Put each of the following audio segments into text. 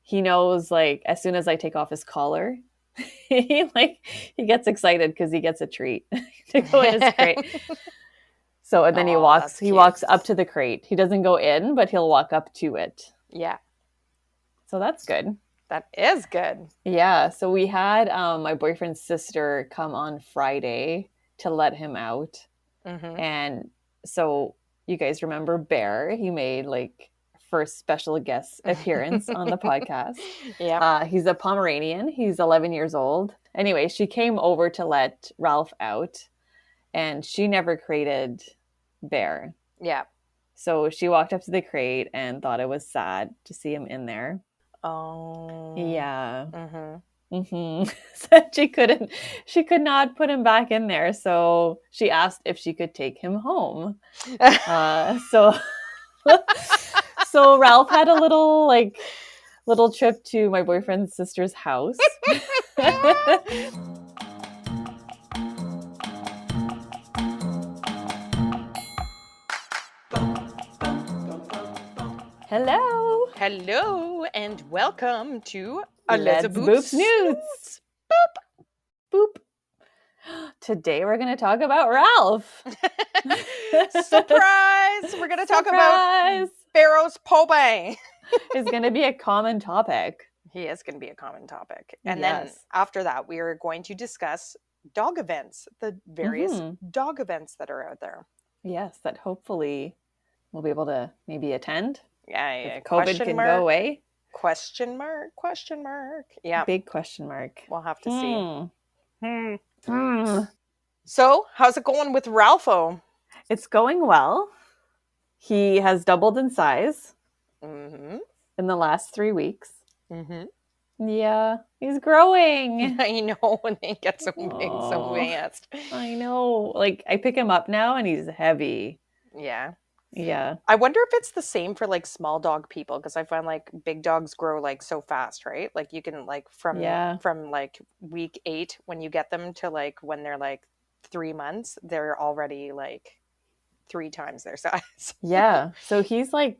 he knows, like, as soon as I take off his collar, he gets excited because he gets a treat to go in his crate. So, and then he walks up to the crate. He doesn't go in, but he'll walk up to it. Yeah. So that's good. That is good. Yeah. So we had my boyfriend's sister come on Friday to let him out. Mm-hmm. And so you guys remember Bear? He made like first special guest appearance on the podcast. Yeah. He's a Pomeranian. He's 11 years old. Anyway, she came over to let Ralph out, and she never crated Bear. Yeah. So she walked up to the crate and thought it was sad to see him in there. Oh. Yeah. Mm-hmm. Said she could not put him back in there. So she asked if she could take him home. So Ralph had a little trip to my boyfriend's sister's house. Hello, and welcome to Let's Boop Snoots. Boop. Boop. Today we're going to talk about Ralph. Surprise! We're going to talk about Vero's Pobe. It's going to be a common topic. He is going to be a common topic. And then after that, we are going to discuss dog events, the various dog events that are out there. Yes, that hopefully we'll be able to maybe attend. Yeah. If COVID can go away. Question mark. Yeah. Big question mark. We'll have to see. So, how's it going with Ralpho? It's going well. He has doubled in size in the last 3 weeks. Yeah, he's growing. I know, when they get so big so fast. I know. Like, I pick him up now and he's heavy. Yeah. Yeah. I wonder if it's the same for like small dog people, because I find like big dogs grow like so fast, right? Like you can like from like week 8 when you get them to like when they're like 3 months, they're already like 3 times their size. Yeah. So he's like,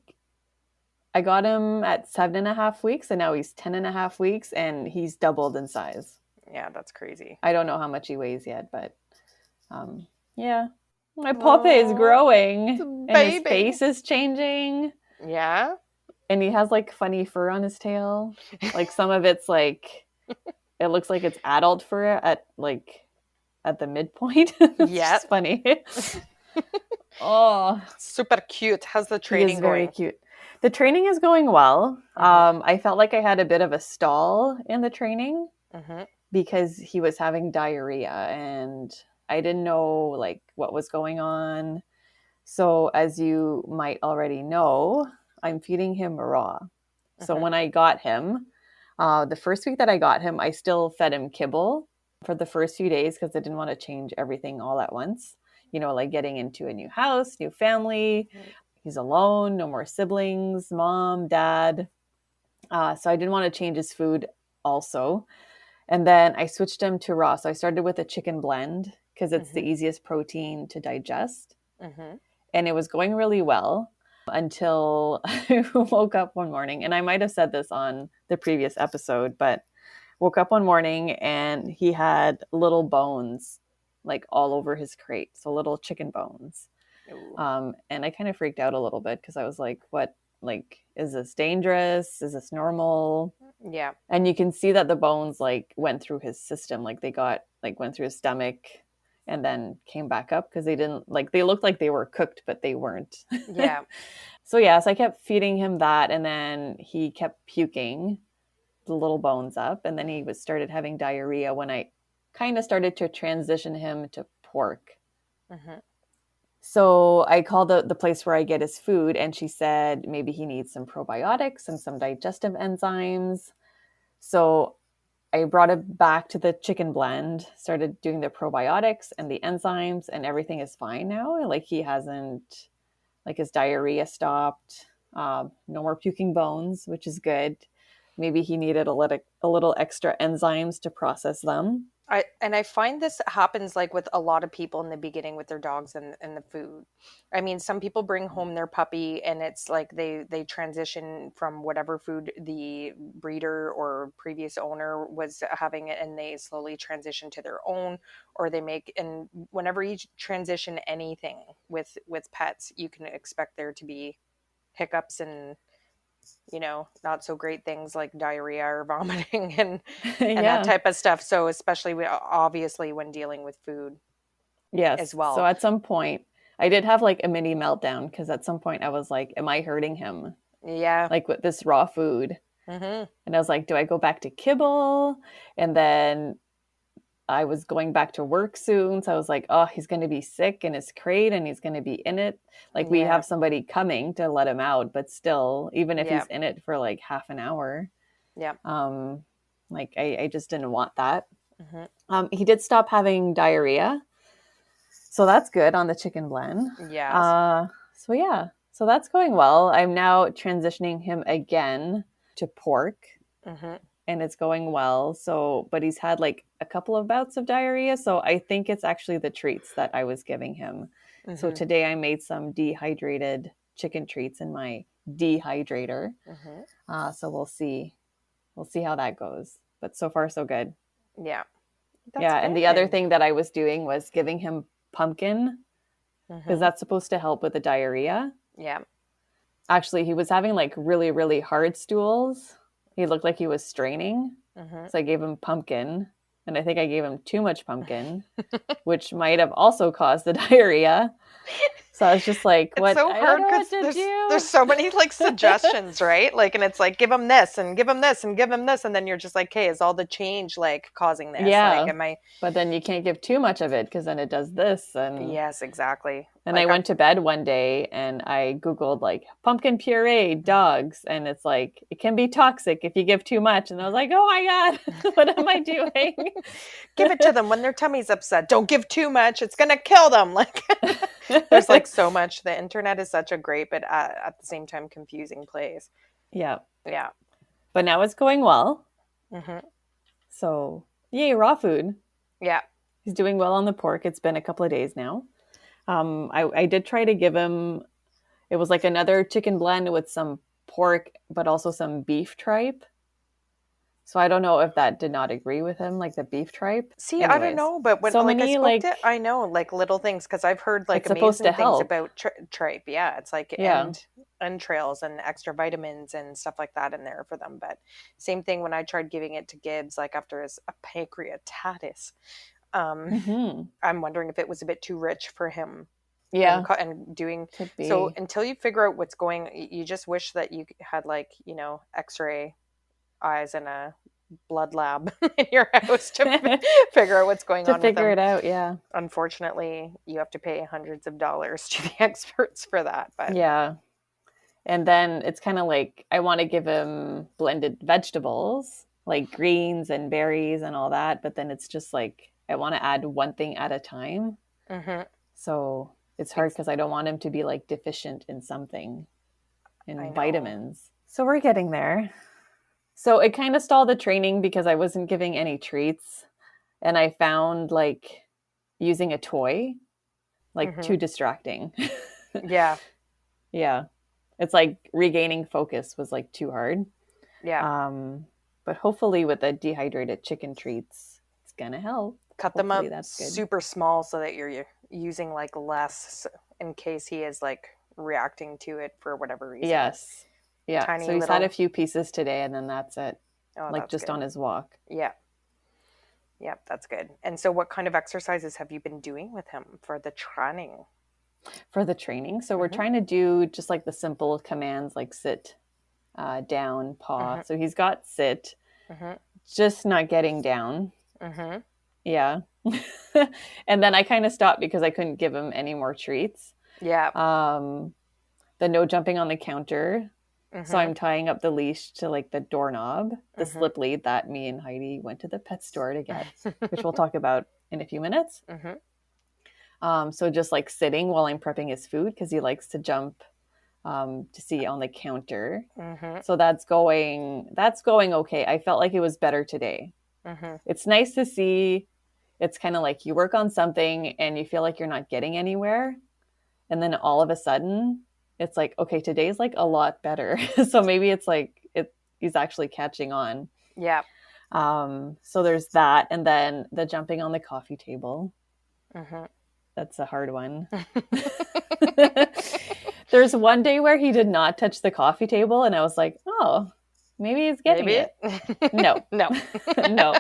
I got him at 7.5 weeks and now he's 10.5 weeks and he's doubled in size. Yeah, that's crazy. I don't know how much he weighs yet, but yeah. My puppy is growing and his face is changing. Yeah. And he has like funny fur on his tail. Like some of it's like, it looks like it's adult fur at the midpoint. Yeah. It's funny. Super cute. How's the training going? Very cute. The training is going well. I felt like I had a bit of a stall in the training because he was having diarrhea and I didn't know like what was going on. So as you might already know, I'm feeding him raw. So when I got him, the first week that I got him, I still fed him kibble for the first few days because I didn't want to change everything all at once. You know, like getting into a new house, new family. He's alone, no more siblings, mom, dad. So I didn't want to change his food also. And then I switched him to raw. So I started with a chicken blend because it's the easiest protein to digest. And it was going really well until I woke up one morning. And I might have said this on the previous episode, but woke up one morning and he had little bones like all over his crate. So little chicken bones. And I kind of freaked out a little bit because I was like, what, like, is this dangerous? Is this normal? Yeah. And you can see that the bones like went through his system. Like they went through his stomach and then came back up because they looked like they were cooked, but they weren't. Yeah. So I kept feeding him that. And then he kept puking the little bones up. And then he started having diarrhea when I kind of started to transition him to pork. So I called the place where I get his food and she said maybe he needs some probiotics and some digestive enzymes. So I brought it back to the chicken blend, started doing the probiotics and the enzymes, and everything is fine now. Like he hasn't, like his diarrhea stopped, no more puking bones, which is good. Maybe he needed a little extra enzymes to process them. I find this happens like with a lot of people in the beginning with their dogs and the food. I mean, some people bring home their puppy and it's like they transition from whatever food the breeder or previous owner was having it, and they slowly transition to their own, or they make, and whenever you transition anything with pets, you can expect there to be hiccups and not so great things like diarrhea or vomiting and that Yeah. type of stuff. So especially obviously when dealing with food as Yes. So well. at some point, I did have like a mini meltdown because at some point I was like, am I hurting him? Yeah. Like with this raw food. Mm-hmm. And I was like, do I go back to kibble? And then I was going back to work soon. So I was like, oh, he's going to be sick in his crate and he's going to be in it. Like we Yeah. have somebody coming to let him out, but still, even if Yeah. he's in it for like half an hour, Yeah. like I just didn't want that. Mm-hmm. He did stop having diarrhea. So that's good on the chicken blend. Yes. So yeah, so that's going well. I'm now transitioning him again to pork. Mm-hmm. And it's going well. So, but he's had like a couple of bouts of diarrhea. So I think it's actually the treats that I was giving him. Mm-hmm. So today I made some dehydrated chicken treats in my dehydrator. Mm-hmm. So we'll see how that goes. But so far so good. Yeah. That's good. And the other thing that I was doing was giving him pumpkin because that's supposed to help with the diarrhea. Yeah. Actually, he was having like really, really hard stools. He looked like he was straining. Mm-hmm. So I gave him pumpkin. And I think I gave him too much pumpkin, which might have also caused the diarrhea. So I was just like, what? It's so hard because there's so many like suggestions, right? Like, and it's like, give him this and give him this and give him this. And then you're just like, hey, is all the change like causing this? Yeah. Like, but then you can't give too much of it because then it does this. And yes, exactly. And like I went to bed one day and I Googled like pumpkin puree dogs. And it's like, it can be toxic if you give too much. And I was like, oh my God, what am I doing? Give it to them when their tummy's upset. Don't give too much. It's going to kill them. Like there's like so much. The internet is such a great, but at the same time, confusing place. Yeah. Yeah. But now it's going well. Mm-hmm. So yay, raw food. Yeah. He's doing well on the pork. It's been a couple of days now. I did try to give him, it was like another chicken blend with some pork, but also some beef tripe. So I don't know if that did not agree with him, like the beef tripe. See, anyways, I don't know, but when so like many, I spoke to, I know like little things because I've heard like amazing things about tripe. Yeah, it's like entrails and extra vitamins and stuff like that in there for them. But same thing when I tried giving it to Gibbs, like after his pancreatitis. I'm wondering if it was a bit too rich for him. Yeah. And doing so until you figure out what's going, you just wish that you had like, x-ray eyes and a blood lab in your house to figure out what's going on. To figure it out, yeah. Unfortunately, you have to pay hundreds of dollars to the experts for that. But yeah. And then it's kind of like I want to give him blended vegetables, like greens and berries and all that. But then it's just like I want to add one thing at a time. Mm-hmm. So it's hard because I don't want him to be like deficient in something, in vitamins. So we're getting there. So it kind of stalled the training because I wasn't giving any treats. And I found like using a toy, like too distracting. Yeah. Yeah. It's like regaining focus was like too hard. Yeah. But hopefully with the dehydrated chicken treats, it's going to help. Cut them up super small so that you're using like less in case he is like reacting to it for whatever reason. Yes. Yeah. Tiny so he's had a few pieces today and then that's it. Oh, like just good. On his walk. Yeah. Yeah, that's good. And so what kind of exercises have you been doing with him for the training? For the training? So we're trying to do just like the simple commands like sit, down, paw. So he's got sit, just not getting down. Yeah. And then I kind of stopped because I couldn't give him any more treats. Yeah. The no jumping on the counter. So I'm tying up the leash to like the doorknob, the slip lead that me and Heidi went to the pet store to get, which we'll talk about in a few minutes. So just like sitting while I'm prepping his food because he likes to jump to see on the counter. So that's going okay. I felt like it was better today. It's nice to see it's kind of like you work on something and you feel like you're not getting anywhere. And then all of a sudden it's like, okay, today's like a lot better. So maybe it's like he's actually catching on. Yeah. So there's that. And then the jumping on the coffee table. Mm-hmm. That's a hard one. There's one day where he did not touch the coffee table, and I was like, oh, maybe he's getting it. No. No. No.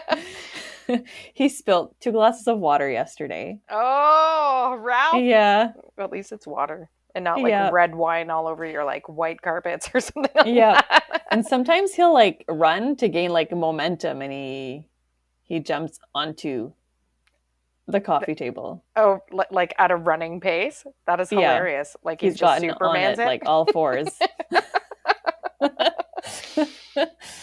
He spilled 2 glasses of water yesterday. Oh, Ralph. Yeah. Well, at least it's water and not like red wine all over your like white carpets or something like that. And sometimes he'll like run to gain like momentum, and he jumps onto the coffee table. Oh, like at a running pace? That is hilarious. Yeah. Like he's just Superman's on it, like all fours.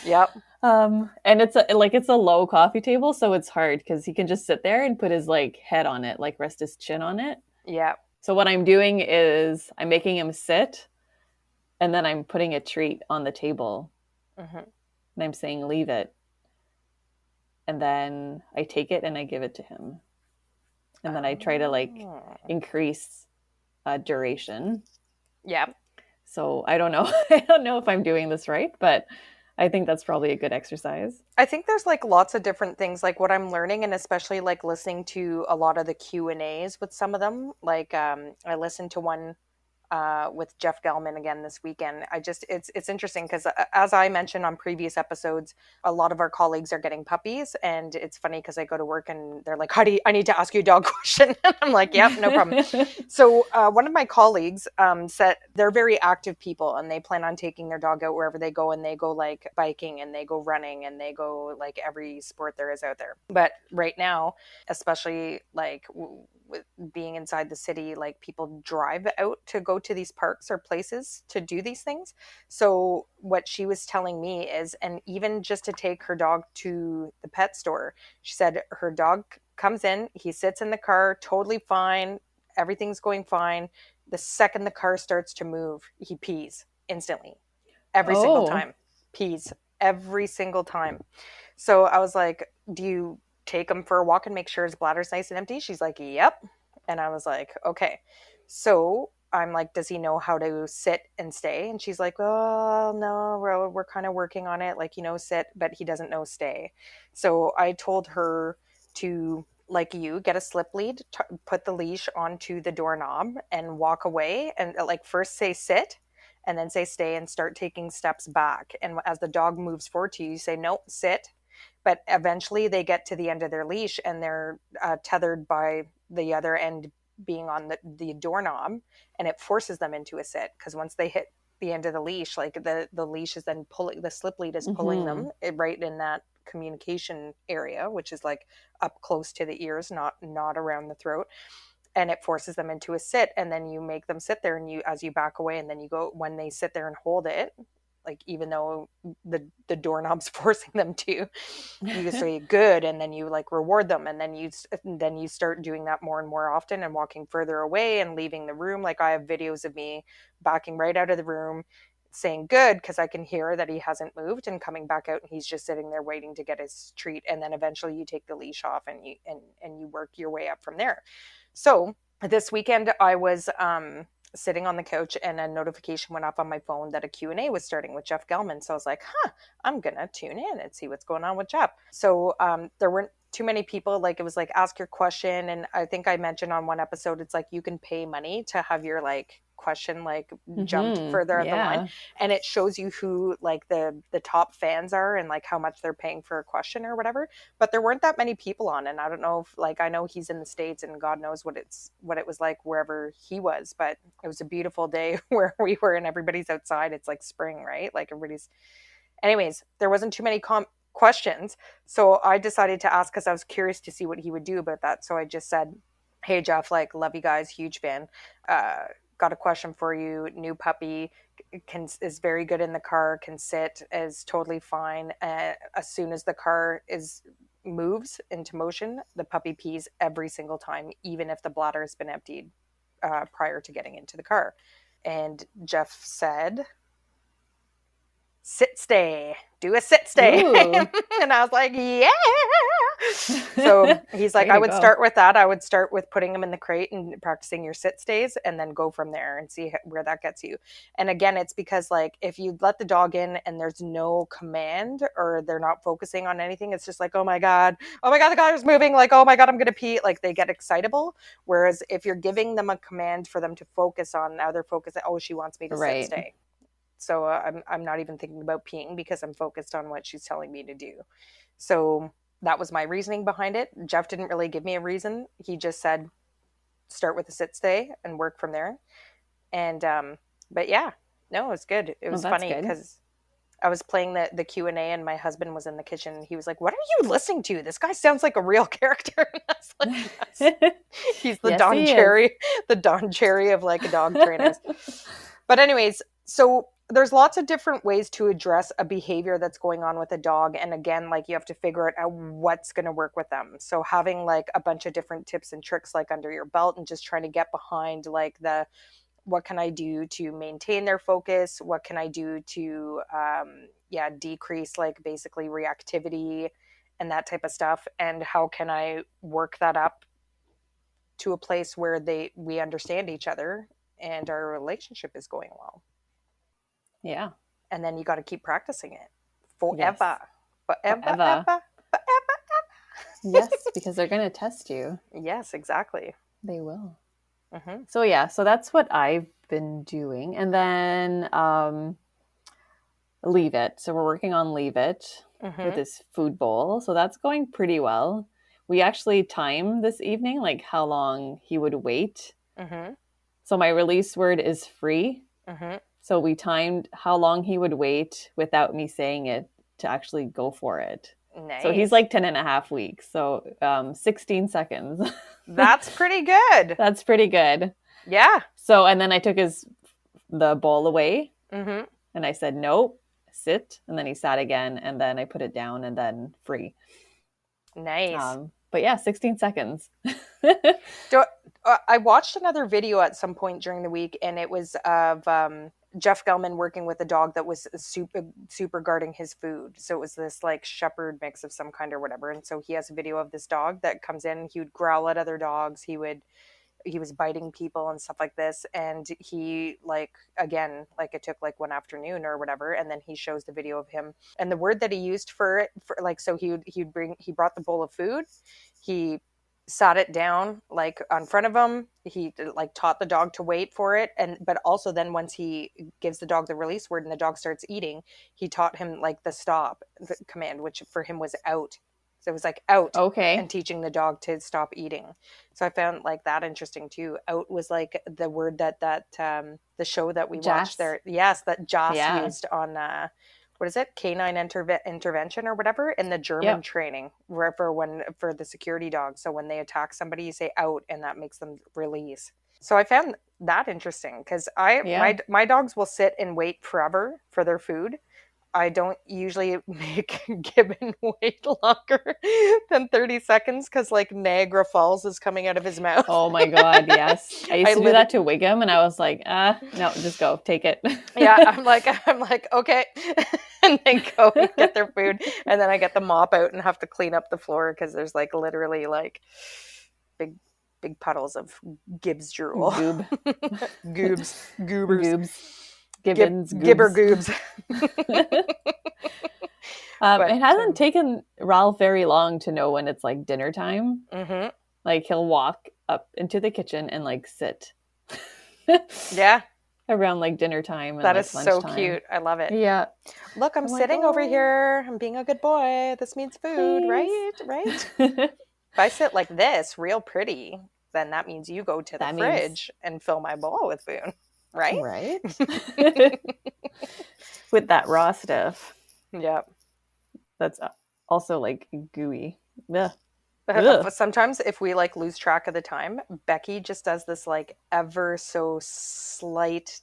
Yep. And it's a low coffee table, so it's hard because he can just sit there and put his like head on it, like rest his chin on it. Yeah. So what I'm doing is I'm making him sit, and then I'm putting a treat on the table, and I'm saying leave it, and then I take it and I give it to him. And then I try to like increase duration. Yeah. So I don't know. I don't know if I'm doing this right, but I think that's probably a good exercise. I think there's like lots of different things, like what I'm learning, and especially like listening to a lot of the Q&As with some of them. Like I listened to one with Jeff Gellman again this weekend. It's interesting because as I mentioned on previous episodes, a lot of our colleagues are getting puppies, and it's funny because I go to work and they're like, Heidi, I need to ask you a dog question. I'm like, yep, no problem. So one of my colleagues said they're very active people, and they plan on taking their dog out wherever they go, and they go like biking, and they go running, and they go like every sport there is out there. But right now, especially like with being inside the city, like people drive out to go to these parks or places to do these things. So what she was telling me is, and even just to take her dog to the pet store, she said her dog comes in, he sits in the car totally fine, everything's going fine. The second the car starts to move, he pees instantly. Every single time. Pees every single time. So I was like, do you take him for a walk and make sure his bladder's nice and empty? She's like, yep. And I was like, okay. So I'm like, does he know how to sit and stay? And she's like, oh, no, we're kind of working on it. Like, sit, but he doesn't know stay. So I told her to, like you, get a slip lead, put the leash onto the doorknob and walk away. And like first say sit, and then say stay, and start taking steps back. And as the dog moves forward to you, you say, no, sit. But eventually they get to the end of their leash, and they're tethered by the other end being on the doorknob, and it forces them into a sit, because once they hit the end of the leash, like the leash is then pulling, the slip lead is pulling them right in that communication area, which is like up close to the ears, not around the throat. And it forces them into a sit, and then you make them sit there, and you, as you back away, and then you go, when they sit there and hold it, like even though the doorknob's forcing them to, you say good, and then you like reward them, and then you start doing that more and more often, and walking further away and leaving the room. Like I have videos of me backing right out of the room, saying good, because I can hear that he hasn't moved, and coming back out, and he's just sitting there waiting to get his treat. And then eventually you take the leash off, and you work your way up from there. So this weekend I was sitting on the couch, and a notification went up on my phone that a Q&A was starting with Jeff Gellman. So I was like, I'm gonna tune in and see what's going on with Jeff. So there weren't too many people. Like it was like, ask your question, and I think I mentioned on one episode, it's like you can pay money to have your like question like jumped further up the line, and it shows you who like the top fans are, and like how much they're paying for a question or whatever. But there weren't that many people on, and I don't know if, like, I know he's in the States, and God knows what it was like wherever he was, but it was a beautiful day where we were, and everybody's outside. It's like spring, right? Like everybody's, anyways, there wasn't too many questions, so I decided to ask, because I was curious to see what he would do about that. So I just said, hey Jeff, like, love you guys, huge fan, got a question for you. New puppy, is very good in the car, can sit, is totally fine. As soon as the car moves into motion, the puppy pees every single time, even if the bladder has been emptied prior to getting into the car. And Jeff said, sit stay, do a sit stay. And I was like, yeah. So he's like, I would go. start with that. I would start with putting him in the crate and practicing your sit stays and then go from there and see where that gets you. And again, it's because like if you let the dog in and there's no command or they're not focusing on anything, it's just like, oh my God, the dog is moving. Like, oh my God, I'm going to pee. Like they get excitable. Whereas if you're giving them a command for them to focus on, now they're focusing, oh, she wants me to sit stay. So I'm not even thinking about peeing because I'm focused on what she's telling me to do. So that was my reasoning behind it. Jeff didn't really give me a reason. He just said, start with a sit stay and work from there. And, but yeah, no, it was good. It was funny because I was playing the Q&A and my husband was in the kitchen. And he was like, what are you listening to? This guy sounds like a real character. And I was like, yes. He's the Don Cherry, the Don Cherry of like dog trainers. But anyways, so there's lots of different ways to address a behavior that's going on with a dog. And again, like you have to figure out what's going to work with them. So having like a bunch of different tips and tricks like under your belt and just trying to get behind like what can I do to maintain their focus? What can I do to, decrease like basically reactivity and that type of stuff? And how can I work that up to a place where we understand each other and our relationship is going well? Yeah. And then you got to keep practicing it forever. Yes. Forever. Yes, because they're going to test you. Yes, exactly. They will. Mm-hmm. So yeah, so that's what I've been doing. And then Leave It. So we're working on Leave It with this food bowl. So that's going pretty well. We actually timed this evening, like how long he would wait. So my release word is free. So we timed how long he would wait without me saying it to actually go for it. Nice. So he's like 10.5 weeks. So 16 seconds. That's pretty good. That's pretty good. Yeah. So, and then I took the bowl away and I said, nope, sit. And then he sat again. And then I put it down and then free. Nice. But yeah, 16 seconds. I watched another video at some point during the week, and it was of Jeff Gellman working with a dog that was super guarding his food. So it was this like shepherd mix of some kind or whatever. And so he has a video of this dog that comes in. He would growl at other dogs. He was biting people and stuff like this. And he it took like one afternoon or whatever. And then he shows the video of him and the word that he used for it, so he brought the bowl of food. He sat it down like on front of him. He like taught the dog to wait for it. But also then once he gives the dog the release word and the dog starts eating, he taught him like the stop command, which for him was out. So it was like out, and teaching the dog to stop eating. So I found like that interesting too. Out was like the word that the show that we watched there. Yes, that Joss used on what is it? Canine intervention or whatever in the German training for the security dogs. So when they attack somebody, you say out, and that makes them release. So I found that interesting because my dogs will sit and wait forever for their food. I don't usually make Gibbon wait longer than 30 seconds because like Niagara Falls is coming out of his mouth. Oh my God, yes. I used to do that to Wiggum and I was like, no, just go, take it. Yeah, I'm like, okay. And they go and get their food. And then I get the mop out and have to clean up the floor because there's like literally like big puddles of Gibbs drool. Goobs. Gibbons. Gibber goobs. It hasn't taken Ralph very long to know when it's like dinner time. Like he'll walk up into the kitchen and like sit. Yeah. Around like dinner time. And, that is so cute. I love it. Yeah. Look, I'm sitting over here. I'm being a good boy. This means food, right? If I sit like this, real pretty, then that means you go to the fridge and fill my bowl with food. Right? With that raw stuff. Yeah. That's also like gooey. Ugh. Sometimes if we like lose track of the time, Becky just does this like ever so slightest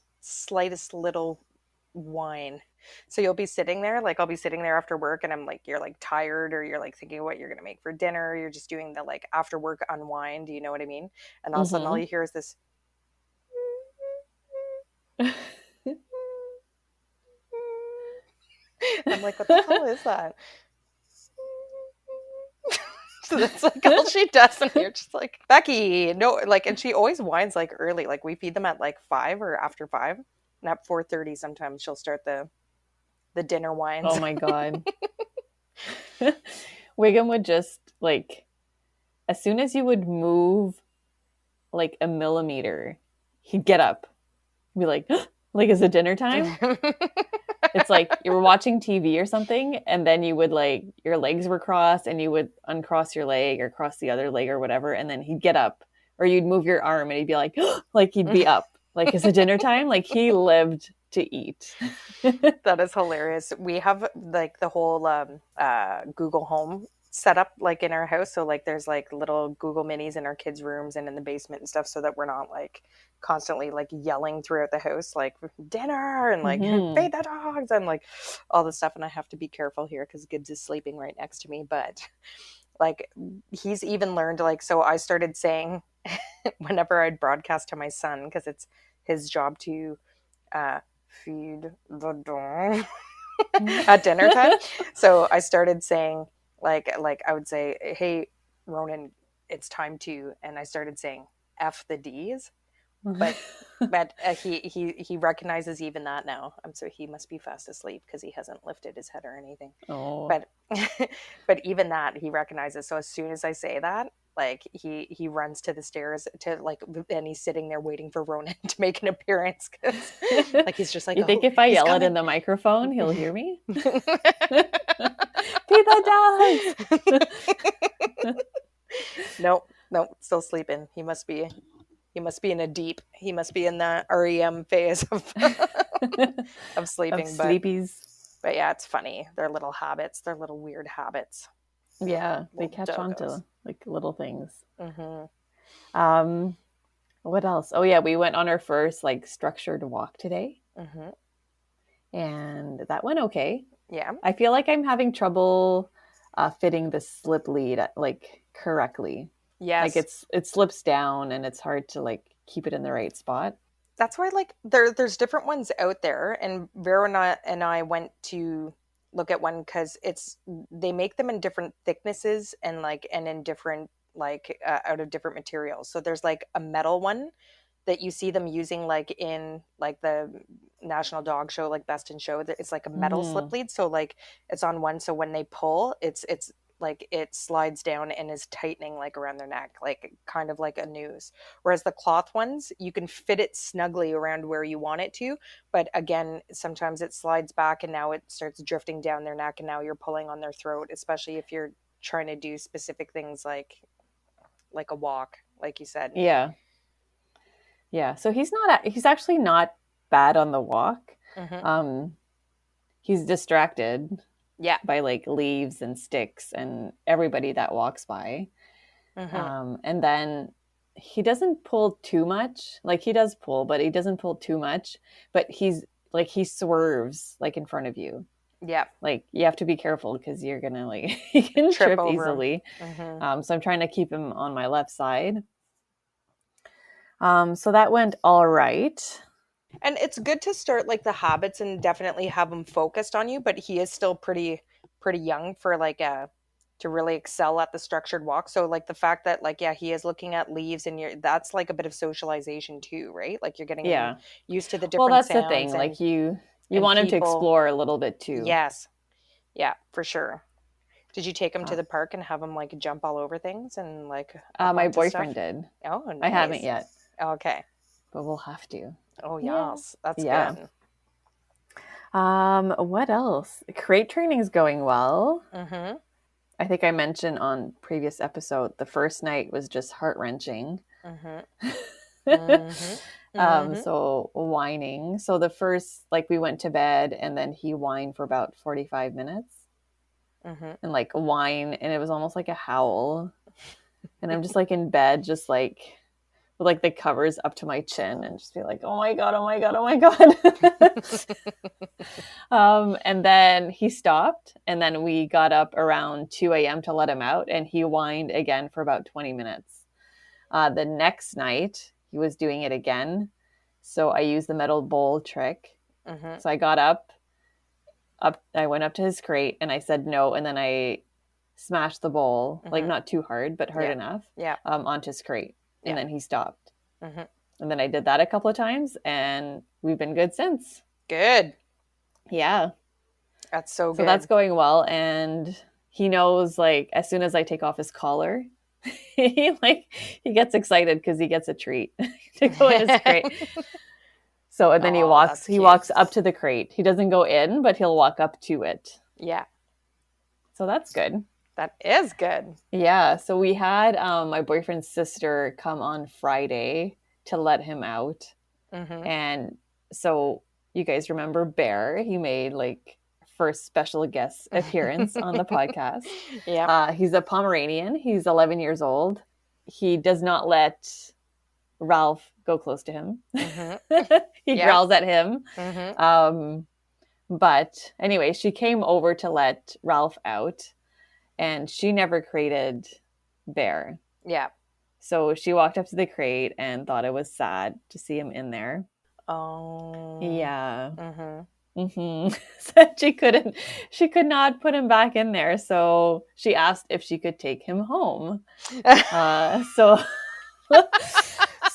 little whine. So you'll be sitting there, like I'll be sitting there after work and I'm like, you're like tired or you're like thinking what you're going to make for dinner. You're just doing the like after work unwind. Do you know what I mean? And all of a sudden all you hear is this. I'm like, what the hell is that? That's like all she does, and you're just like, Becky, no, like, and she always whines like early. Like we feed them at like 5 or after 5, and at 4:30 sometimes she'll start the dinner whines. Oh my God. Wiggum would just like, as soon as you would move like a millimeter, he'd get up, be like, like, is it dinner time? It's like you were watching TV or something, and then you would like, your legs were crossed, and you would uncross your leg or cross the other leg or whatever, and then he'd get up, or you'd move your arm, and he'd be like, like he'd be up, like, is it dinner time? Like he lived to eat. That is hilarious. We have like the whole Google Home set up like in our house, so like there's like little Google Minis in our kids' rooms and in the basement and stuff, so that we're not like constantly like yelling throughout the house like dinner and like feed the dogs and like all this stuff. And I have to be careful here because Gibbs is sleeping right next to me, but like he's even learned, like, so I started saying whenever I'd broadcast to my son, because it's his job to feed the dog at dinner time. So I started saying like I would say, hey Ronan, it's time to, and I started saying F the D's, but he recognizes even that now. So he must be fast asleep because he hasn't lifted his head or anything. Oh. But even that he recognizes. So as soon as I say that, like he runs to the stairs to like, and he's sitting there waiting for Ronan to make an appearance, because like he's just like, you think if I yell it in the microphone he'll hear me? Feed the dogs. Nope, still sleeping. He must be in the REM phase of sleeping. Of sleepies. But yeah, it's funny. Their little habits, their little weird habits. Yeah, they catch on to like little things. Mm-hmm. What else? Oh yeah, we went on our first like structured walk today. Mm-hmm. And that went okay. Yeah. I feel like I'm having trouble fitting the slip lead like correctly. Yes. Like it slips down and it's hard to like keep it in the right spot. That's why like there's different ones out there, and Vero and I went to look at one because they make them in different thicknesses and in different like out of different materials. So there's like a metal one that you see them using like in like the National Dog Show, like Best in Show. It's like a metal slip lead, so like it's on one, so when they pull, it's like it slides down and is tightening like around their neck, like kind of like a noose. Whereas the cloth ones, you can fit it snugly around where you want it to, but again, sometimes it slides back and now it starts drifting down their neck, and now you're pulling on their throat, especially if you're trying to do specific things like a walk, like you said. Yeah, so he's actually not bad on the walk. He's distracted by like leaves and sticks and everybody that walks by. And then he doesn't pull too much. Like he does pull, but he doesn't pull too much. But he swerves like in front of you. Yeah. Like you have to be careful because you're gonna like he can trip easily. So I'm trying to keep him on my left side. So that went all right. And it's good to start like the habits and definitely have him focused on you, but he is still pretty young for like to really excel at the structured walk. So like the fact that like, yeah, he is looking at leaves, and that's like a bit of socialization too, right? Like you're getting used to the different sounds. Well, that's the thing. Like you want him to explore a little bit too. Yes. Yeah, for sure. Did you take him to the park and have him like jump all over things and like my boyfriend did. Oh, nice. I haven't yet. Okay. But we'll have to. Oh, yes. That's good. What else? Crate training is going well. I think I mentioned on previous episode, the first night was just heart-wrenching. So whining. So the first, like we went to bed and then he whined for about 45 minutes. And like whine, and it was almost like a howl. And I'm just like in bed, just like with like the covers up to my chin, and just be like, oh my God, oh my God, oh my God. And then he stopped, and then we got up around 2 a.m. to let him out, and he whined again for about 20 minutes. The next night, he was doing it again. So I used the metal bowl trick. So I got up, I went up to his crate, and I said no, and then I smash the bowl, like not too hard, but hard enough, yeah, onto his crate. And then he stopped. And then I did that a couple of times, and we've been good since. Good. Yeah. That's so good. So that's going well. And he knows, like, as soon as I take off his collar, he gets excited because he gets a treat to go in his crate. So, and then he walks up to the crate. He doesn't go in, but he'll walk up to it. Yeah. So that's good. That is good. Yeah. So we had my boyfriend's sister come on Friday to let him out. And so you guys remember Bear? He made like first special guest appearance on the podcast. Yeah. He's a Pomeranian. He's 11 years old. He does not let Ralph go close to him. He growls at him. But anyway, she came over to let Ralph out, and she never crated Bear. Yeah. So she walked up to the crate and thought it was sad to see him in there. Oh. Yeah. So she could not put him back in there. So she asked if she could take him home. So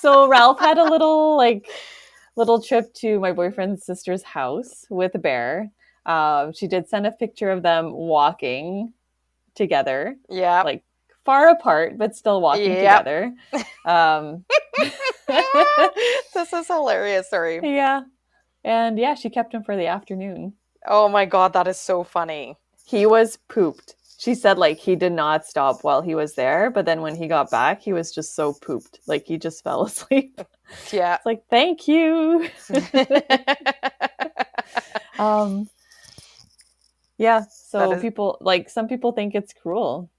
Ralph had a little trip to my boyfriend's sister's house with Bear. She did send a picture of them walking together. Yeah. Like far apart, but still walking together. This is hilarious. Sorry. Yeah. And yeah, she kept him for the afternoon. Oh my God, that is so funny. He was pooped. She said like he did not stop while he was there, but then when he got back, he was just so pooped. Like he just fell asleep. Yeah. It's like, thank you. Yeah. So some people think it's cruel.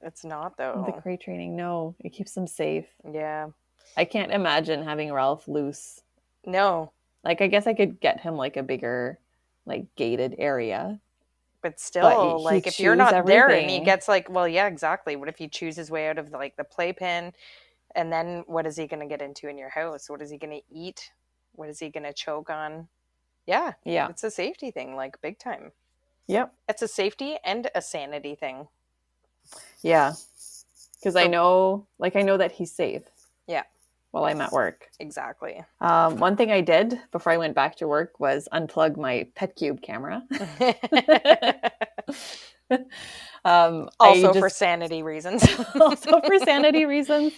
It's not though. The crate training. No, it keeps them safe. Yeah. I can't imagine having Ralph loose. No. Like, I guess I could get him like a bigger, like gated area. But still, like if you're not there and he gets like, well, yeah, exactly. What if he chews his way out of like the playpen? And then what is he going to get into in your house? What is he going to eat? What is he going to choke on? Yeah. Yeah. It's a safety thing, like big time. Yep. It's a safety and a sanity thing. Yeah. Because I know that he's safe. Yeah. While I'm at work. Exactly. One thing I did before I went back to work was unplug my PetCube camera. For sanity reasons. Also for sanity reasons.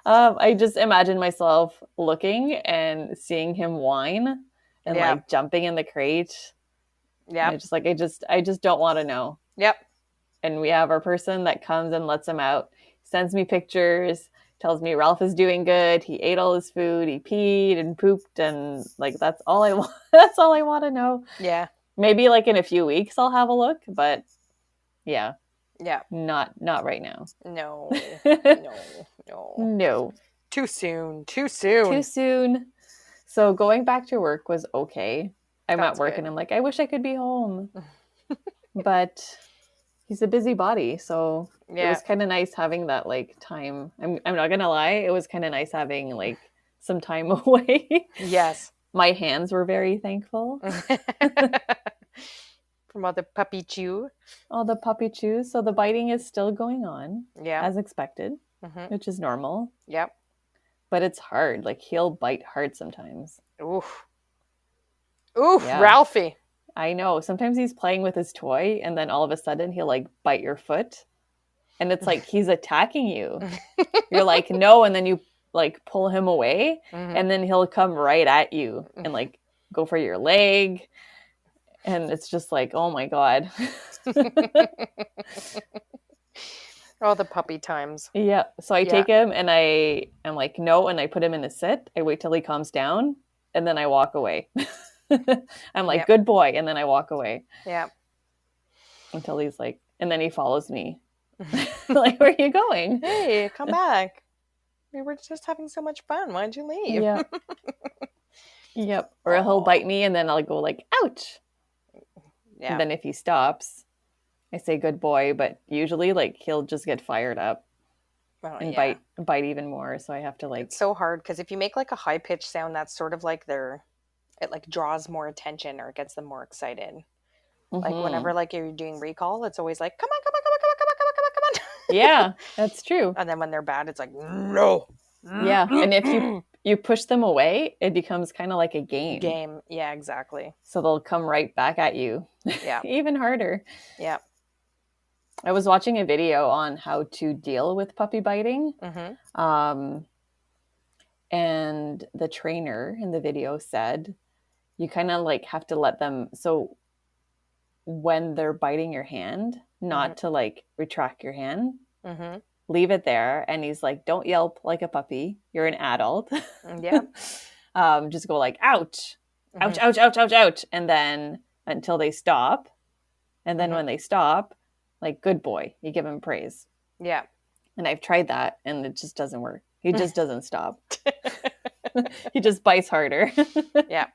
I just imagine myself looking and seeing him whine and like jumping in the crate. Yeah. I just don't want to know. Yep. And we have our person that comes and lets him out, sends me pictures, tells me Ralph is doing good. He ate all his food. He peed and pooped, and like that's all I want. That's all I want to know. Yeah. Maybe like in a few weeks I'll have a look, but yeah. Yeah. Not right now. No. No. Too soon. So going back to work was okay. I'm at work and I'm like, I wish I could be home. But he's a busybody, so it was kind of nice having that like time. I'm not gonna lie, it was kind of nice having like some time away. Yes. My hands were very thankful. From all the puppy chew. All the puppy chews. So the biting is still going on. Yeah. As expected, which is normal. Yep. But it's hard. Like he'll bite hard sometimes. Oof, yeah. Ralphie. I know. Sometimes he's playing with his toy and then all of a sudden he'll like bite your foot. And it's like he's attacking you. You're like, no. And then you like pull him away and then he'll come right at you and like go for your leg. And it's just like, oh my God. All the puppy times. Yeah. So I take him and I'm like, no. And I put him in a sit. I wait till he calms down and then I walk away. I'm like, good boy. And then I walk away. Yeah. Until he's like, and then he follows me. Like, where are you going? Hey, come back. We were just having so much fun. Why'd you leave? Yeah. Yep. Or he'll bite me and then I'll go like, ouch. Yeah. And then if he stops, I say good boy, but usually like he'll just get fired up and bite even more. So I have to like. It's so hard because if you make like a high pitched sound, that's sort of like it like draws more attention or it gets them more excited. Like whenever like you're doing recall, it's always like, come on, come on, come on, come on, Yeah, that's true. And then when they're bad, it's like, no. Yeah. And if you push them away, it becomes kind of like a game. Game. Yeah, exactly. So they'll come right back at you. Yeah. Even harder. Yeah. I was watching a video on how to deal with puppy biting. And the trainer in the video said you kind of like have to let them, so when they're biting your hand, not to like retract your hand, leave it there. And he's like, don't yelp like a puppy, you're an adult. Yeah. Just go like, ouch, ouch, ouch, ouch, ouch, ouch, and then until they stop. And then when they stop, like, good boy, you give him praise. Yeah. And I've tried that and it just doesn't work. He just doesn't stop. He just bites harder. Yeah.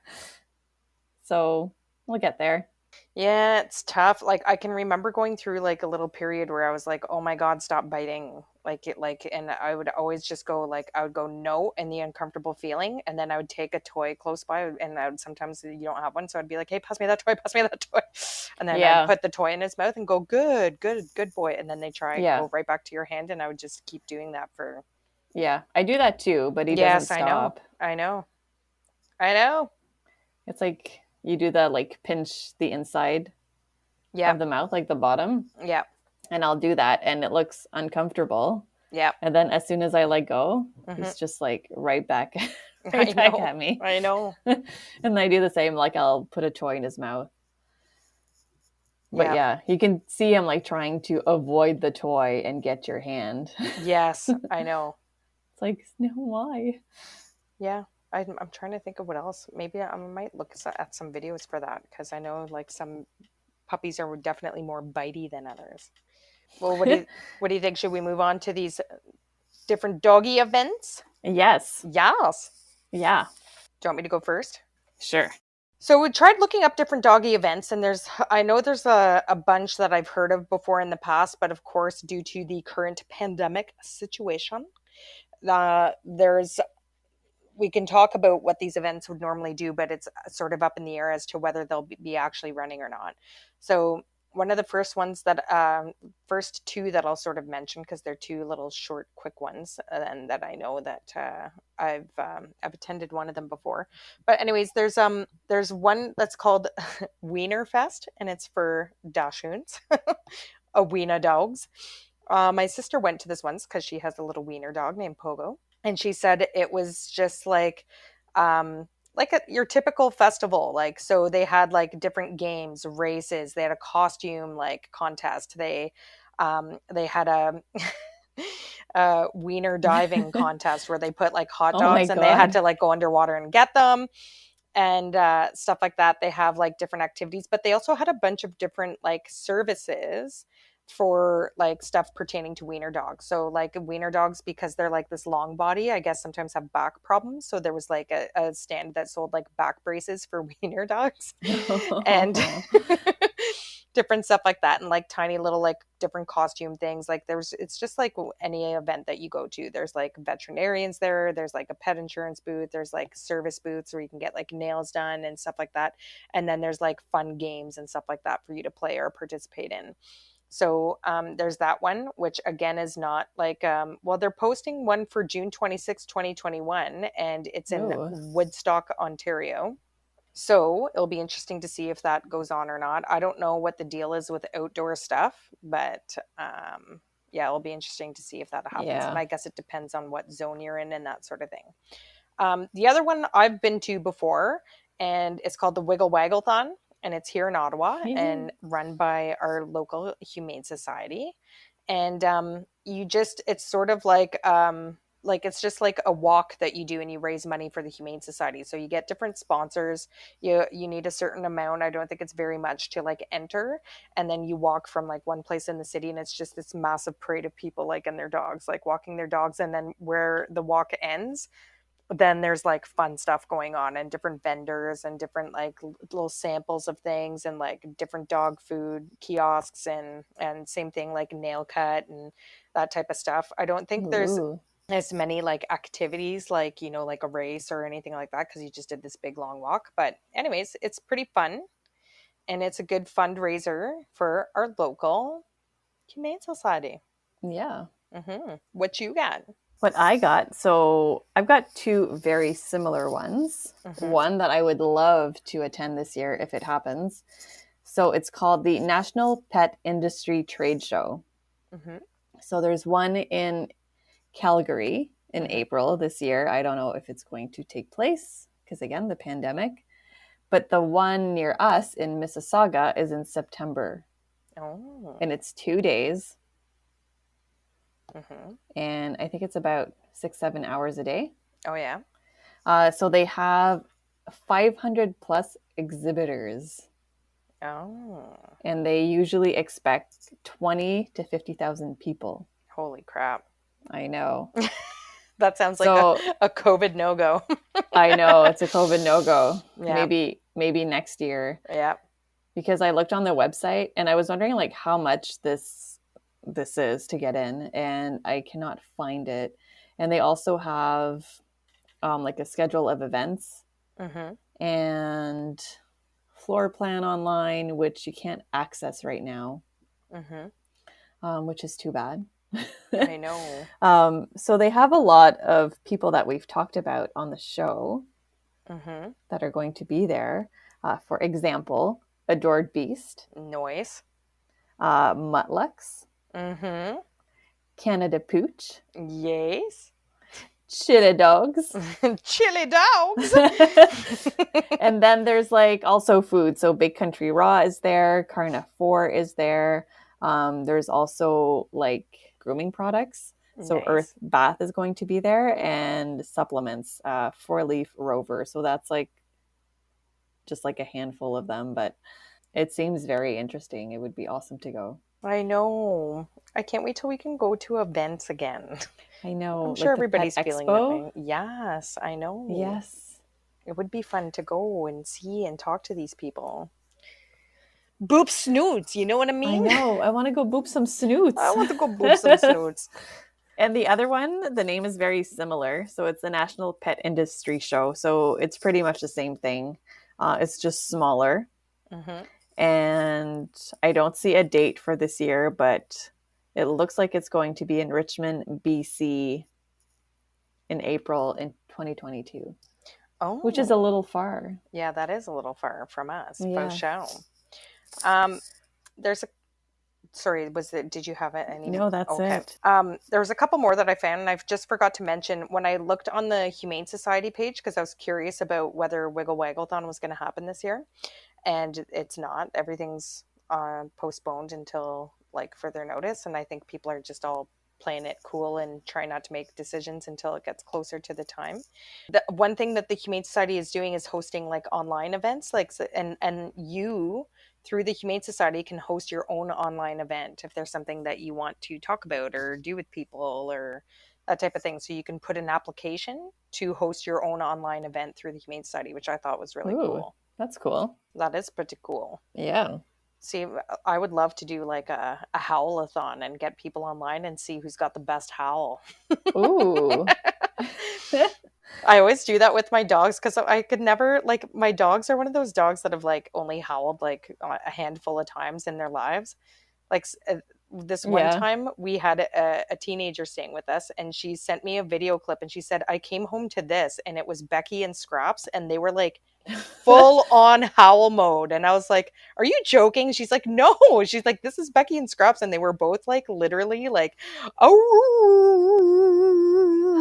So we'll get there. Yeah, it's tough. Like I can remember going through like a little period where I was like, "Oh my God, stop biting!" Like it, like, and I would always just go like, I would go no, and the uncomfortable feeling, and then I would take a toy close by, and I would sometimes you don't have one, so I'd be like, "Hey, pass me that toy, pass me that toy," and then I'd put the toy in his mouth and go, "Good, good, good boy," and then they try go right back to your hand, and I would just keep doing that for. Yeah, I do that too, but he doesn't stop. I know. It's like you do the like pinch the inside of the mouth, like the bottom. Yeah. And I'll do that and it looks uncomfortable. Yeah. And then as soon as I let go, he's just like right back at me. I know. And I do the same, like I'll put a toy in his mouth. But yeah, you can see him like trying to avoid the toy and get your hand. Yes, I know. It's like, no, why? Yeah. I'm trying to think of what else. Maybe I might look at some videos for that because I know like some puppies are definitely more bitey than others. Well, what do you think? Should we move on to these different doggy events? Yes. Yes. Yeah. Do you want me to go first? Sure. So we tried looking up different doggy events, and I know there's a bunch that I've heard of before in the past, but of course, due to the current pandemic situation, we can talk about what these events would normally do, but it's sort of up in the air as to whether they'll be actually running or not. So one of the first ones first two that I'll sort of mention, because they're two little short, quick ones, and that I know that I've attended one of them before. But anyways, there's one that's called Wienerfest, and it's for Dachshunds, a Wiener dogs. My sister went to this once because she has a little wiener dog named Pogo. And she said it was just like your typical festival. Like, so they had like different games, races. They had a costume like contest. They had a wiener diving contest where they put like hot dogs and they had to like go underwater and get them and stuff like that. They have like different activities, but they also had a bunch of different like services for like stuff pertaining to wiener dogs. So like wiener dogs, because they're like this long body, I guess sometimes have back problems. So there was like a stand that sold like back braces for wiener dogs and different stuff like that, and like tiny little like different costume things. Like it's just like any event that you go to, there's like veterinarians there's like a pet insurance booth, there's like service booths where you can get like nails done and stuff like that, and then there's like fun games and stuff like that for you to play or participate in. So there's that one, which again is not like, they're posting one for June 26, 2021, and it's in Woodstock, Ontario. So it'll be interesting to see if that goes on or not. I don't know what the deal is with outdoor stuff, but it'll be interesting to see if that happens. Yeah. And I guess it depends on what zone you're in and that sort of thing. The other one I've been to before, and it's called the Wiggle Waggle-thon. And it's here in Ottawa and run by our local Humane Society. And it's sort of like it's just like a walk that you do and you raise money for the Humane Society. So you get different sponsors. You need a certain amount. I don't think it's very much to like enter. And then you walk from like one place in the city, and it's just this massive parade of people like and their dogs, like walking their dogs. And then where the walk ends, then there's like fun stuff going on and different vendors and different like little samples of things and like different dog food kiosks and same thing like nail cut and that type of stuff. I don't think there's as many like activities like, like a race or anything like that, because you just did this big long walk. But anyways, it's pretty fun and it's a good fundraiser for our local Humane Society. Yeah. What you got? What I got, so I've got two very similar ones. One that I would love to attend this year if it happens. So it's called the National Pet Industry Trade Show. So there's one in Calgary in April this year. I don't know if it's going to take place because, again, the pandemic. But the one near us in Mississauga is in September. Oh. And it's 2 days. And I think it's about 6-7 hours a day. Oh, yeah. So they have 500 plus exhibitors. Oh. And they usually expect 20 to 50,000 people. Holy crap. I know. That sounds like a COVID no-go. I know. It's a COVID no-go. Yeah. Maybe next year. Yeah. Because I looked on their website and I was wondering like how much this is to get in, and I cannot find it. And they also have like a schedule of events and floor plan online, which you can't access right now, which is too bad. I know. So they have a lot of people that we've talked about on the show that are going to be there. For example, Adored Beast. Noise. Mutlux. Canada Pooch. Yes. Chili Dogs. Chili Dogs. And then there's like also food. So Big Country Raw is there. Carnivore is there. There's also like grooming products. So Earth Bath is going to be there, and supplements, 4-leaf Rover. So that's like just like a handful of them, but it seems very interesting. It would be awesome to go. I know. I can't wait till we can go to events again. I know. I'm sure everybody's feeling that way. Yes, I know. Yes. It would be fun to go and see and talk to these people. Boop Snoots, you know what I mean? I know. I want to go boop some snoots. I want to go boop some snoots. And the other one, the name is very similar. So it's the National Pet Industry Show. So it's pretty much the same thing. It's just smaller. And I don't see a date for this year, but it looks like it's going to be in Richmond, BC in April in 2022. Oh. Which is a little far. Yeah, that is a little far from us. Yeah. For sure. There's a Sorry, did you have it? No, that's it. There was a couple more that I found, and I've just forgot to mention when I looked on the Humane Society page, because I was curious about whether Wiggle Waggleton was going to happen this year, and it's not. Everything's postponed until like further notice, and I think people are just all playing it cool and trying not to make decisions until it gets closer to the time. The one thing that the Humane Society is doing is hosting like online events, like and you through the Humane Society can host your own online event if there's something that you want to talk about or do with people or that type of thing. So you can put an application to host your own online event through the Humane Society, which I thought was really cool. That's cool. That is pretty cool. Yeah. See, I would love to do like a howl-a-thon and get people online and see who's got the best howl. Ooh. I always do that with my dogs because I could never, like, my dogs are one of those dogs that have like only howled like a handful of times in their lives. Like this one time we had a teenager staying with us, and she sent me a video clip and she said, I came home to this and it was Becky and Scraps and they were like full on howl mode. And I was like, are you joking? She's like, no. She's like, this is Becky and Scraps. And they were both like literally like, oh,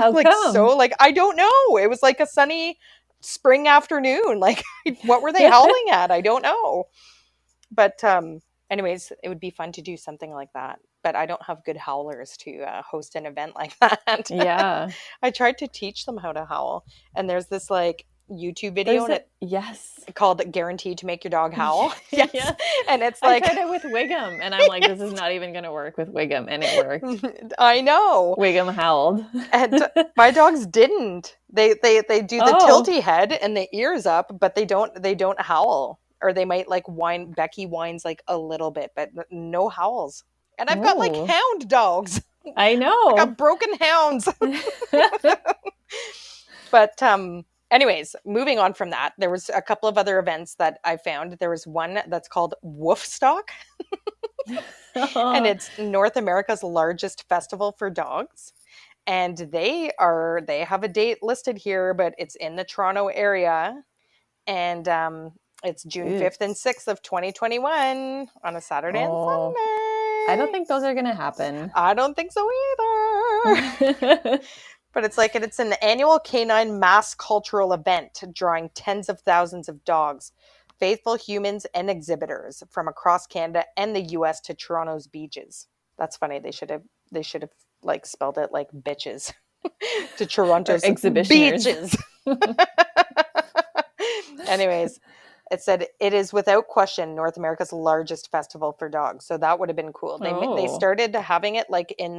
how like come? So like, I don't know. It was like a sunny spring afternoon. Like what were they howling at? I don't know. But anyways, it would be fun to do something like that. But I don't have good howlers to host an event like that. Yeah. I tried to teach them how to howl. And there's this like YouTube video called Guaranteed to Make Your Dog Howl. Yes. Yeah. And it's like I tried it with Wiggum and I'm like, this is not even gonna work with Wiggum, and it worked. I know. Wiggum howled. And my dogs didn't. They do the tilty head and the ears up, but they don't howl. Or they might like whine. Becky whines like a little bit, but no howls. And I've got like hound dogs. I know. I got broken hounds. But anyways, moving on from that, there was a couple of other events that I found. There was one that's called Woofstock. And it's North America's largest festival for dogs. And they have a date listed here, but it's in the Toronto area. And it's June 5th and 6th of 2021 on a Saturday and Sunday. I don't think those are going to happen. I don't think so either. But it's an annual canine mass cultural event drawing tens of thousands of dogs, faithful humans, and exhibitors from across Canada and the US to Toronto's beaches. That's funny. They should have like spelled it like bitches to Toronto's beaches. Anyways, it said it is without question North America's largest festival for dogs. So that would have been cool. They started having it like in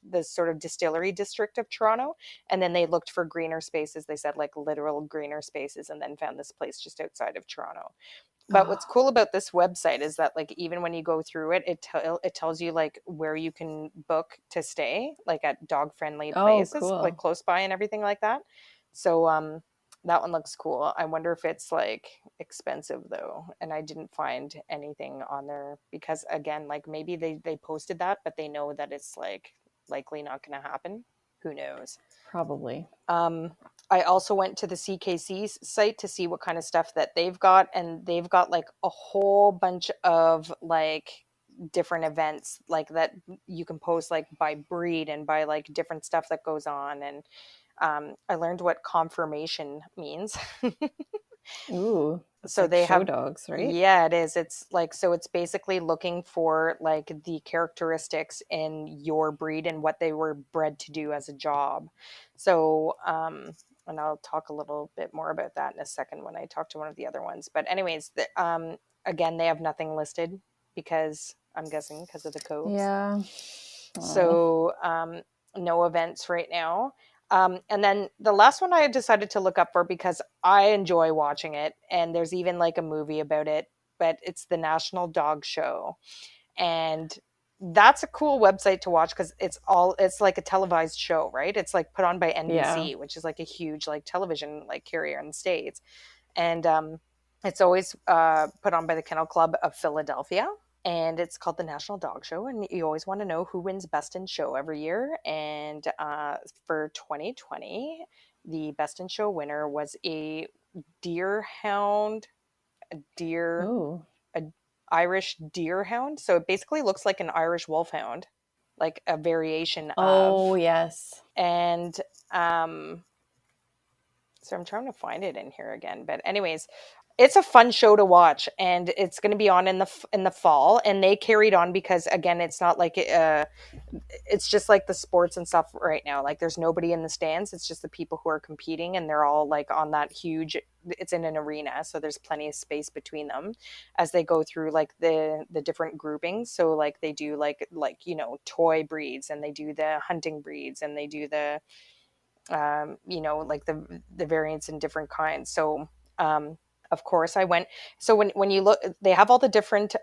the sort of distillery district of Toronto, and then they looked for greener spaces. They said like literal greener spaces, and then found this place just outside of Toronto. But what's cool about this website is that like even when you go through it, it tells you like where you can book to stay, like at dog friendly places, like close by and everything like that. So that one looks cool. I wonder if it's like expensive though. And I didn't find anything on there because again, like maybe they posted that, but they know that it's like likely not going to happen. Who knows? Probably. I also went to the CKC site to see what kind of stuff that they've got. And they've got like a whole bunch of like different events like that you can post like by breed and by like different stuff that goes on. And I learned what conformation means. Ooh, so like they show have dogs, right? Yeah, it is. It's like, so it's basically looking for like the characteristics in your breed and what they were bred to do as a job. So, and I'll talk a little bit more about that in a second when I talk to one of the other ones. But anyways, again, they have nothing listed because I'm guessing because of the codes. Yeah. So, no events right now. And then the last one I decided to look up for because I enjoy watching it. And there's even like a movie about it, but it's the National Dog Show. And that's a cool website to watch because it's like a televised show, right? It's like put on by NBC, which is like a huge like television like carrier in the States. And it's always put on by the Kennel Club of Philadelphia. And it's called the National Dog Show. And you always want to know who wins Best in Show every year. And for 2020, the Best in Show winner was a deerhound, an Irish deerhound. So it basically looks like an Irish wolfhound, like a variation of. Oh, yes. And so I'm trying to find it in here again. But anyways, it's a fun show to watch, and it's going to be on in the fall. And they carried on because again, it's not like it's just like the sports and stuff right now. Like there's nobody in the stands. It's just the people who are competing, and they're all like on that huge. It's in an arena, so there's plenty of space between them as they go through like the different groupings. So like they do like toy breeds, and they do the hunting breeds, and they do the like the variants in different kinds. So of course I went. So when you look, they have all the different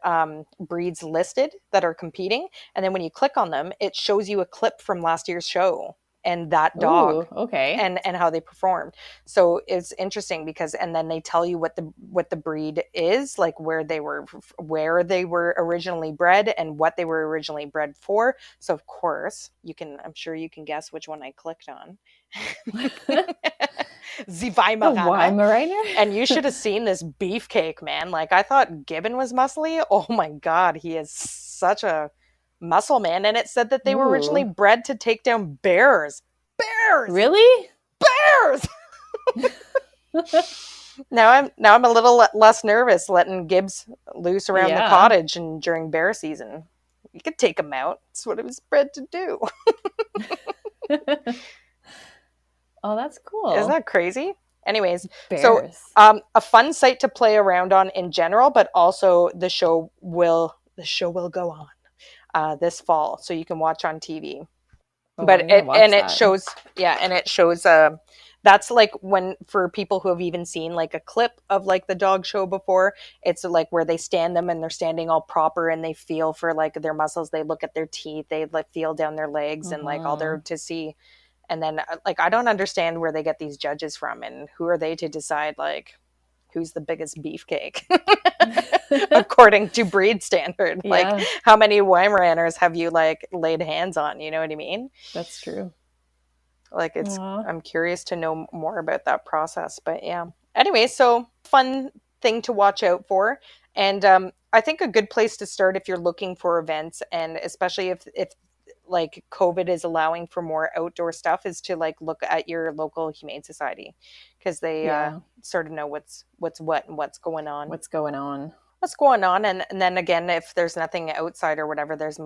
breeds listed that are competing, and then when you click on them, it shows you a clip from last year's show and that dog. Ooh, okay. And how they performed. So it's interesting because, and then they tell you what the breed is, like where they were originally bred and what they were originally bred for. So of course I'm sure you can guess which one I clicked on. The Weimaraner. And you should have seen this beefcake, man. Like I thought Gibbon was muscly. Oh my God, he is such a muscle man. And it said that they were originally bred to take down bears. Really? Bears. Now I'm a little less nervous letting Gibbs loose around the cottage and during bear season. You could take him out. That's what it was bred to do. Oh, that's cool. Isn't that crazy? Anyways, bears. So a fun site to play around on in general, but also the show will go on this fall, so you can watch on TV. But it shows that's like when, for people who have even seen like a clip of like the dog show before, it's like where they stand them and they're standing all proper and they feel for like their muscles. They look at their teeth, they like feel down their legs and like all there to see. And then like, I don't understand where they get these judges from and who are they to decide like who's the biggest beefcake, according to breed standard. Yeah. Like, how many Weimaraners have you like laid hands on? You know what I mean? That's true. Like, I'm curious to know more about that process, but yeah. Anyway, so fun thing to watch out for. And I think a good place to start if you're looking for events, and especially if like COVID is allowing for more outdoor stuff, is to like look at your local Humane Society, because they sort of know what's what and what's going on. And then again, if there's nothing outside or whatever, there's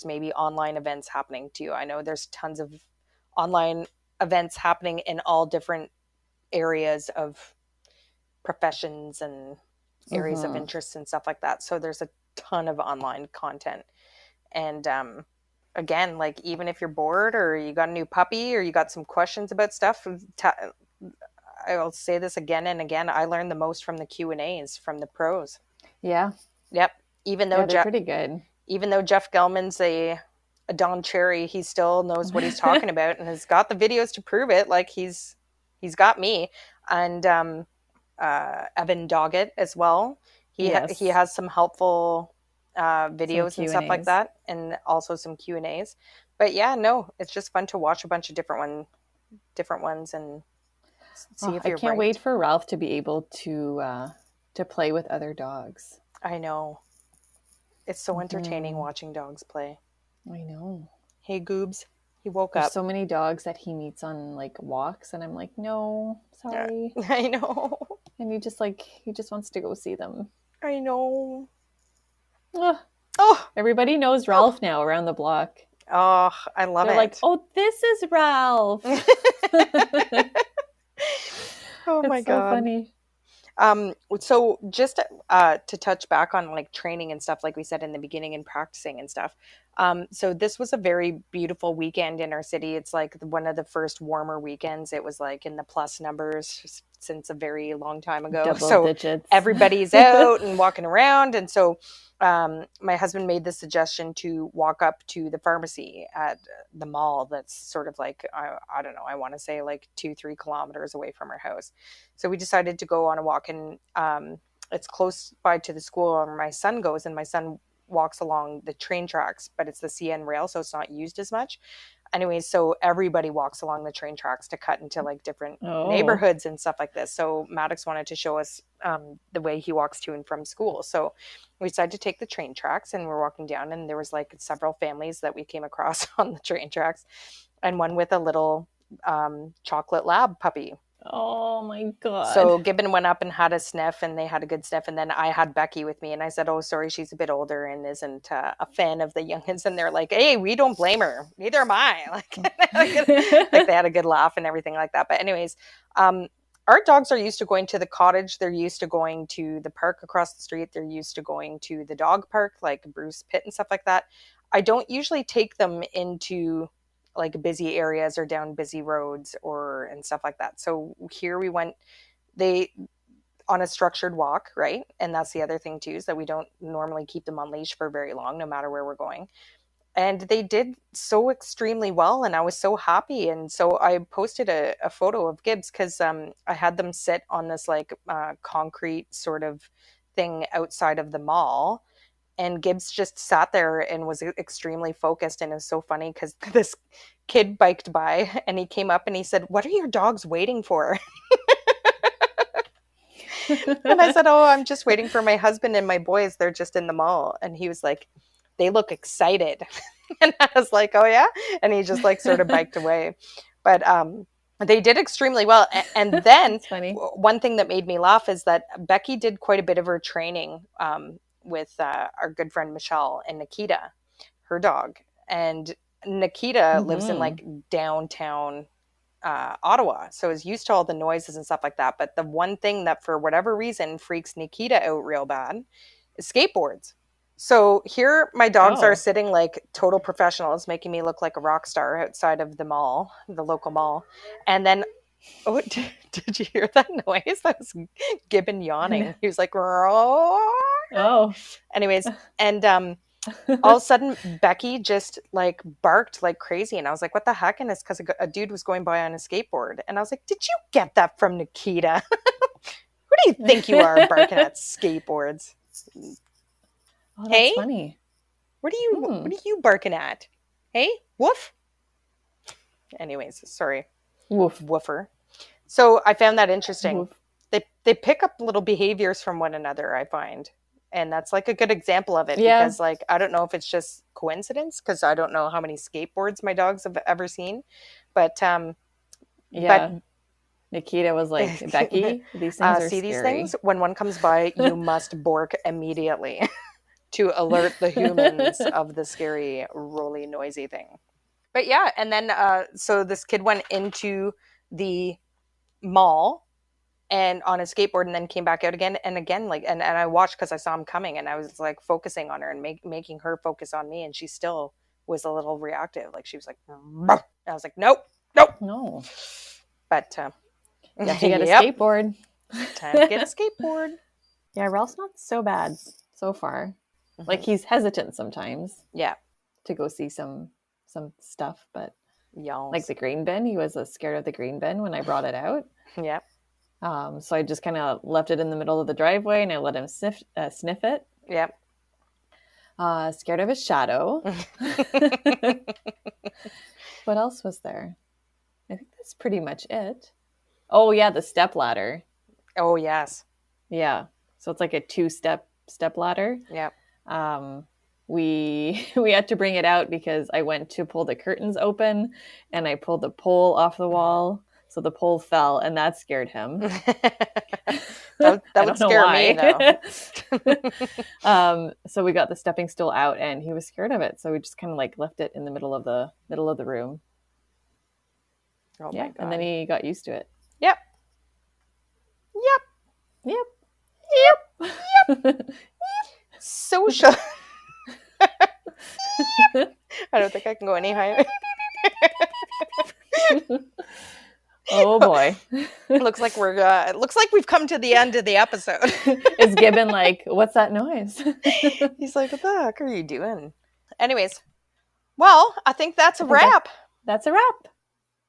maybe online events happening too. I know there's tons of online events happening in all different areas of professions and areas of interest and stuff like that. So there's a ton of online content. And again, like, even if you're bored or you got a new puppy or you got some questions about stuff, I'll say this again and again, I learned the most from the Q&As from the pros. Yeah. Yep. Even though they're pretty good. Even though Jeff Gelman's a Don Cherry, he still knows what he's talking about and has got the videos to prove it. Like, he's got me. And Evan Doggett as well. He has some helpful videos and stuff like that, and also some Q&As. But yeah, no, it's just fun to watch a bunch of different ones and see if you're right. I can't wait for Ralph to be able to play with other dogs. I know. It's so entertaining watching dogs play. I know. Hey, Goobs. He woke There's up. So many dogs that he meets on like walks, and I'm like, no, sorry. Yeah, I know. And he just wants to go see them. I know. Everybody knows Ralph now around the block. Oh, I love it. They're like, oh, this is Ralph. Oh my God. So funny. So just to touch back on like training and stuff, like we said in the beginning, and practicing and stuff. So this was a very beautiful weekend in our city. It's like one of the first warmer weekends. It was like in the plus numbers since a very long time ago. Double digits. Everybody's out and walking around. And so my husband made the suggestion to walk up to the pharmacy at the mall that's sort of like, I don't know, I want to say like 2-3 kilometers away from our house. So we decided to go on a walk, and it's close by to the school where my son goes, and my son walks along the train tracks, but it's the CN rail, so it's not used as much. Anyways, so everybody walks along the train tracks to cut into like different neighborhoods and stuff like this. So Maddox wanted to show us the way he walks to and from school. So we decided to take the train tracks, and we're walking down, and there was like several families that we came across on the train tracks, and one with a little chocolate lab puppy. Oh my God. So Gibbon went up and had a sniff, and they had a good sniff. And then I had Becky with me, and I said, oh, sorry, she's a bit older and isn't a fan of the youngins. And they're like, hey, we don't blame her. Neither am I. Like they had a good laugh and everything like that. But anyways, our dogs are used to going to the cottage. They're used to going to the park across the street. They're used to going to the dog park, like Bruce Pitt and stuff like that. I don't usually take them into like busy areas or down busy roads and stuff like that. So here we went on a structured walk, right? And that's the other thing too, is that we don't normally keep them on leash for very long, no matter where we're going. And they did so extremely well, and I was so happy. And so I posted a photo of Gibbs, because I had them sit on this like concrete sort of thing outside of the mall. And Gibbs just sat there and was extremely focused. And it was so funny because this kid biked by, and he came up and he said, what are your dogs waiting for? And I said, oh, I'm just waiting for my husband and my boys. They're just in the mall. And he was like, they look excited. And I was like, oh yeah. And he just like sort of biked away. But they did extremely well. And then one thing that made me laugh is that Becky did quite a bit of her training with our good friend Michelle and Nikita, her dog. And Nikita lives in like downtown Ottawa, so is used to all the noises and stuff like that. But the one thing that for whatever reason freaks Nikita out real bad is skateboards. So here my dogs are sitting like total professionals, making me look like a rock star outside of the mall, the local mall. And then did you hear that noise? That was Gibbon yawning. He was like, oh. Anyways, and all of a sudden Becky just like barked like crazy, and I was like, what the heck? And it's because a dude was going by on a skateboard, and I was like, did you get that from Nikita? Who What do you think you are barking at skateboards? Oh, that's hey? funny. What are you barking at? Hey? Woof? Anyways, sorry. Woof. Woofer. So I found that interesting. Woof. They pick up little behaviors from one another, I find. And that's like a good example of it because like I don't know if it's just coincidence because I don't know how many skateboards my dogs have ever seen. But Nikita was like, Becky, these things are see scary. These things? When one comes by, you must bork immediately to alert the humans of the scary, rolly, noisy thing. But yeah, and then so this kid went into the mall and on a skateboard and then came back out again and again, like and I watched because I saw him coming and I was like focusing on her and making her focus on me, and she still was a little reactive. Like she was like, and I was like, nope. No. But you have to get a skateboard. Time to get a skateboard. Yeah, Ralph's not so bad so far. Like he's hesitant sometimes. Yeah. To go see some stuff, but Yals. Like the green bin, he was scared of the green bin when I brought it out. Yeah. So I just kind of left it in the middle of the driveway and I let him sniff it. Yep. Scared of his shadow. What else was there? I think that's pretty much it. Oh yeah, the step ladder. Oh yes. Yeah. So it's like a 2-step ladder. Yep. We had to bring it out because I went to pull the curtains open and I pulled the pole off the wall. So the pole fell and that scared him. that would scare me though. So we got the stepping stool out and he was scared of it. So we just kind of like left it in the middle of the room. Oh yeah. My God. And then he got used to it. Yep. Social. I don't think I can go any higher. Oh boy. Looks like we've come to the end of the episode. Is Gibbon like, what's that noise? He's like, what the heck are you doing? Anyways, well, I think that's a wrap. That's a wrap.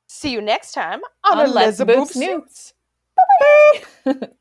See you next time on Let's Boop Snoots. Bye-bye.